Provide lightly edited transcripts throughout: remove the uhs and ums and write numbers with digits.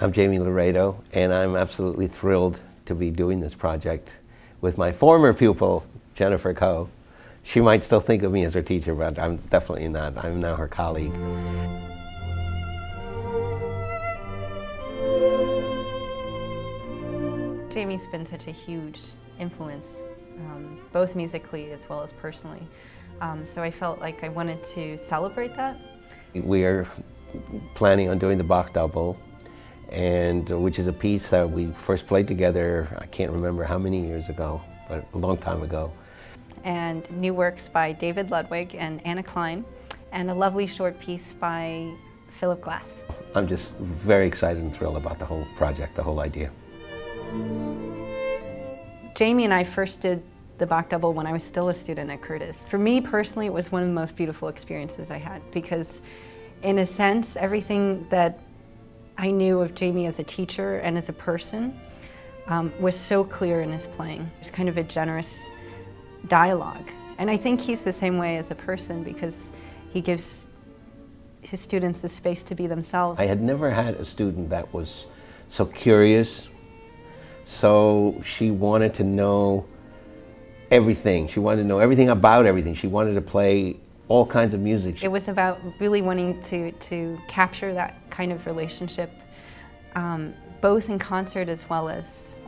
I'm Jaime Laredo, and I'm absolutely thrilled to be doing this project with my former pupil, Jennifer Koh. She might still think of me as her teacher, but I'm definitely not. I'm now her colleague. Jaime's been such a huge influence, both musically as well as personally. So I felt like I wanted to celebrate that. We are planning on doing the Bach Double, and which is a piece that we first played together, I can't remember how many years ago, but a long time ago. And new works by David Ludwig and Anna Klein, and a lovely short piece by Philip Glass. I'm just very excited and thrilled about the whole project, the whole idea. Jaime and I first did the Bach Double when I was still a student at Curtis. For me personally, it was one of the most beautiful experiences I had, because in a sense, everything that I knew of Jaime as a teacher and as a person was so clear in his playing. It was kind of a generous dialogue. And I think he's the same way as a person, because he gives his students the space to be themselves. I had never had a student that was so curious, so she wanted to know everything. She wanted to know everything about everything. She wanted to play all kinds of music. It was about really wanting to capture that kind of relationship, both in concert as well as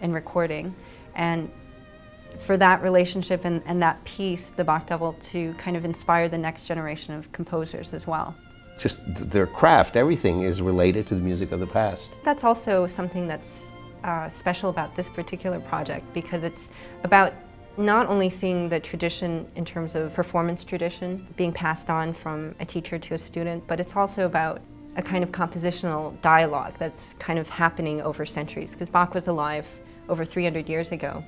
in recording. And for that relationship and that piece, the Bach Double, to kind of inspire the next generation of composers as well. Just their craft, everything is related to the music of the past. That's also something that's special about this particular project, because it's about not only seeing the tradition in terms of performance tradition being passed on from a teacher to a student, but it's also about a kind of compositional dialogue that's kind of happening over centuries, because Bach was alive over 300 years ago.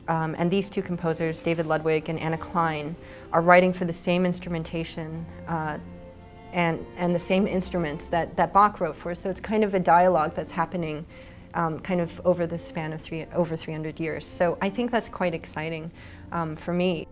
And these two composers, David Ludwig and Anna Klein, are writing for the same instrumentation and the same instruments that Bach wrote for. So it's kind of a dialogue that's happening kind of over the span of over 300 years. So I think that's quite exciting for me.